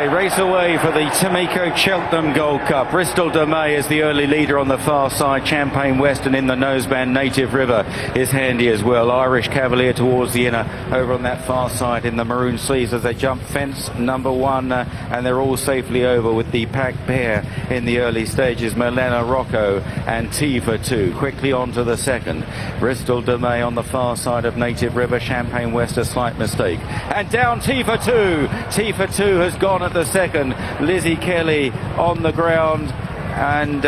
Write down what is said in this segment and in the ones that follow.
They race away for the Tamiko Cheltenham Gold Cup. Bristol de May is the early leader on the far side. Champagne Western in the noseband. Native River is handy as well. Irish Cavalier towards the inner over on that far side in the maroon sleeves as they jump fence number one, and they're all safely over with the pack pair in the early stages. Milena Rocco and T for two. Quickly on to the second. Bristol de May on the far side of Native River. Champagne West a slight mistake. And down T for two. T for two has gone at the second. Lizzie Kelly on the ground, and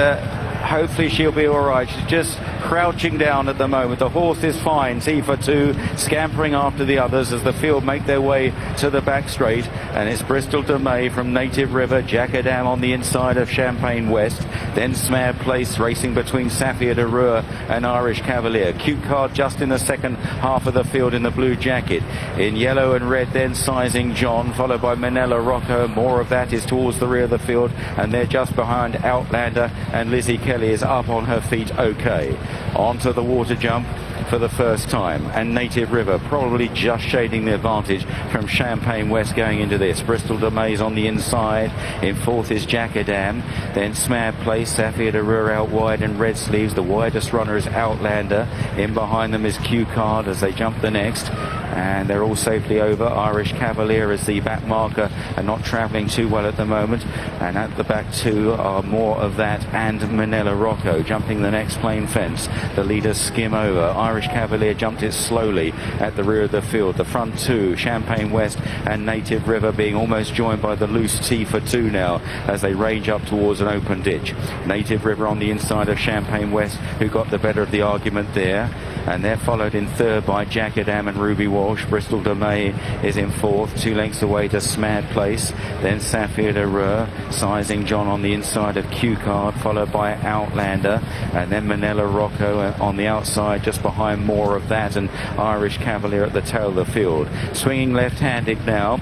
hopefully she'll be all right. She's just crouching down at the moment. The horse is fine. T for two scampering after the others as the field make their way to the back straight, and it's Bristol de May from Native River, Jackadam on the inside of Champagne West, then Smad Place racing between Saphir de Rure and Irish Cavalier. Cute Card just in the second half of the field in the blue jacket. In yellow and red then Sizing John, followed by Manila Rocco. More of that is towards the rear of the field, and they're just behind Outlander, and Lizzie Kelly is up on her feet okay. Onto the water jump for the first time, and Native River probably just shading the advantage from Champagne West going into this. Bristol de May's on the inside. In fourth is Jackadam, then Smad Place, Saphir de Rure out wide and red sleeves. The widest runner is Outlander. In behind them is Q Card as they jump the next, and they're all safely over. Irish Cavalier is the back marker and not travelling too well at the moment, and at the back two are more of that and Manila Rocco jumping the next plain fence. The leaders skim over. Irish Cavalier jumped it slowly at the rear of the field. The front two, Champagne West and Native River, being almost joined by the loose T for two now as they range up towards an open ditch. Native River on the inside of Champagne West, who got the better of the argument there, and they're followed in third by Jackadam and Ruby Walsh. Bristol de May is in fourth, 2 lengths away to Smad Place, then Saphir de Rure. Sizing John on the inside of Q Card, followed by Outlander, and then Manila Rocco on the outside just behind more of that, and Irish Cavalier at the tail of the field. Swinging left-handed now,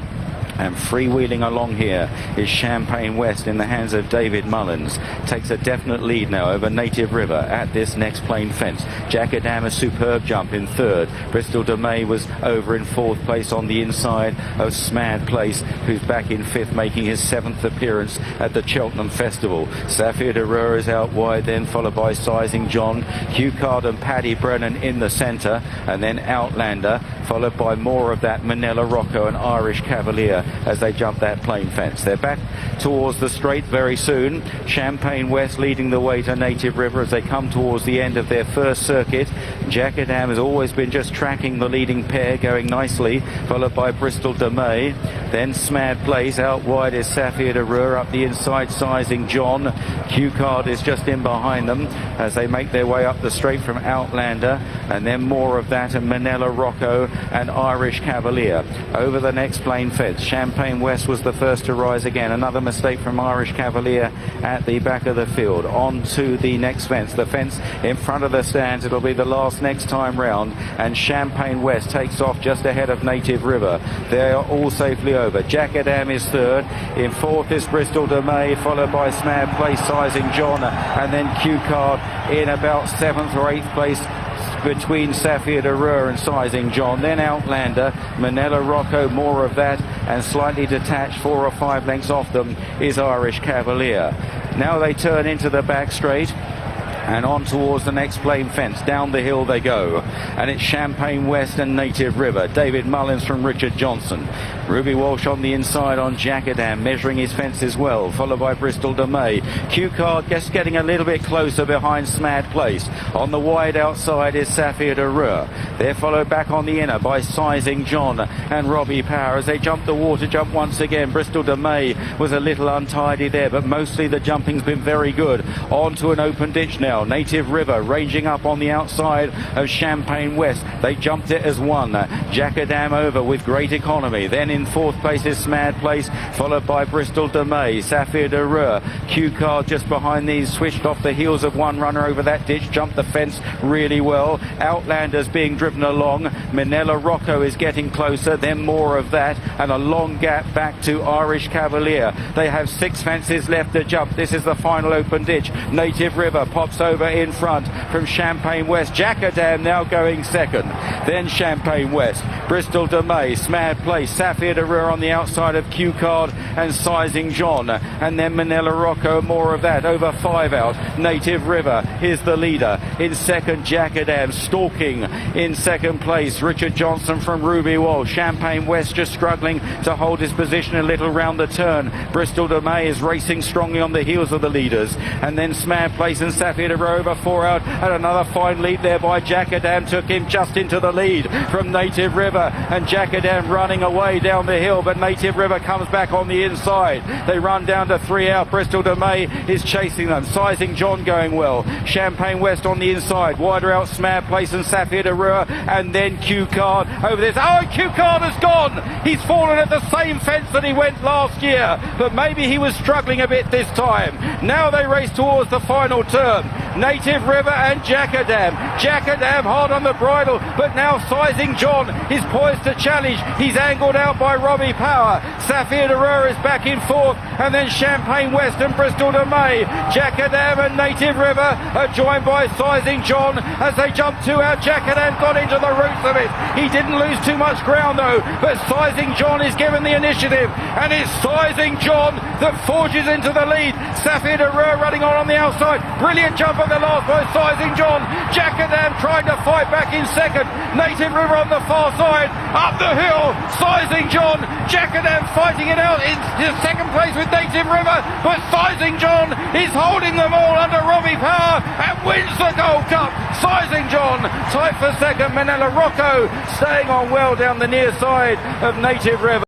and freewheeling along here is Champagne West in the hands of David Mullins. Takes a definite lead now over Native River at this next plain fence. Jackadam a superb jump in third. Bristol de May was over in fourth place on the inside of Smad Place, who's back in fifth, making his 7th appearance at the Cheltenham Festival. Saphir de Rure is out wide then, followed by Sizing John, Q Card and Paddy Brennan in the centre, and then Outlander, followed by more of that Manila Rocco and Irish Cavalier as they jump that plain fence. They're back towards the straight very soon. Champagne West leading the way to Native River as they come towards the end of their first circuit. Jackadam has always been just tracking the leading pair, going nicely, followed by Bristol de May. Then Smad Place, out wide is Saphir de Rure, up the inside Sizing John. Q Card is just in behind them as they make their way up the straight from Outlander, and then more of that and Manila Rocco and Irish Cavalier over the next plain fence. Champagne West was the first to rise again. Another mistake from Irish Cavalier at the back of the field. On to the next fence, the fence in front of the stands. It'll be the last next time round, and Champagne West takes off just ahead of Native River. They are all safely over. Jackadam is third. In fourth is Bristol de May, followed by Smad Place, Sizing John, and then Q Card in about 7th or 8th place between Saphir de Rure and Sizing John. Then Outlander, Manila Rocco, more of that, and slightly detached 4 or 5 lengths off them is Irish Cavalier. Now they turn into the back straight and on towards the next plain fence. Down the hill they go, and it's Champagne West and Native River. David Mullins from Richard Johnson. Ruby Walsh on the inside on Jackadam, measuring his fence as well, followed by Bristol de May. Q Card just getting a little bit closer behind Smad Place. On the wide outside is Saphir de Rure. They're followed back on the inner by Sizing John and Robbie Power as they jump the water jump once again. Bristol de May was a little untidy there, but mostly the jumping's been very good. On to an open ditch now. Native River ranging up on the outside of Champagne West. They jumped it as one. Jackadam over with great economy. Then in fourth place is Smad Place, followed by Bristol de May. Saphir de Rure. Q Card just behind these, switched off the heels of one runner over that ditch, jumped the fence really well. Outlanders being driven along. Manila Rocco is getting closer, then more of that, and a long gap back to Irish Cavalier. They have 6 fences left to jump. This is the final open ditch. Native River pops over in front from Champagne West. Jackadam now going second. Then Champagne West. Bristol de May, Smad Place, Saphir de Rure on the outside of Q Card and Sizing John. And then Manila Rocco, more of that. Over 5 out. Native River is the leader. In second, Jackadam stalking in second place. Richard Johnson from Ruby Wall. Champagne West just struggling to hold his position a little round the turn. Bristol de May is racing strongly on the heels of the leaders. And then Smad Place and Saphir de Rure over 4 out. And another fine lead there by Jackadam. Took him just into the lead from Native River. And Jackadam running away down the hill. But Native River comes back on the inside. They run down to 3 out. Bristol de May is chasing them. Sizing John going well. Champagne West on the inside. Wider out Smad Place and Saphir de Rure. And then Q Card over this. Oh, Q Card has gone. He's fallen at the same fence that he went last year. But maybe he was struggling a bit this time. Now they race towards the final turn. Native River and Jackadam. Jackadam hard on the bridle, but now Sizing John is poised to challenge. He's angled out by Robbie Power. Saphir de Rure is back in fourth, and then Champagne West and Bristol de May. Jackadam and Native River are joined by Sizing John as they jump 2 out. Jackadam got into the roots of it. He didn't lose too much ground though, but Sizing John is given the initiative, and it's Sizing John that forges into the lead. Saphir de Rure running on the outside. Brilliant jump at the last by Sizing John. Jackadam trying to fight back in second. Native River on the far side. Up the hill, Sizing John. Jackadam fighting it out in second place with Native River, but Sizing John is holding them all under Robbie Power and wins the Gold Cup. Sizing John tight for second. Manila Rocco staying on well down the near side of Native River.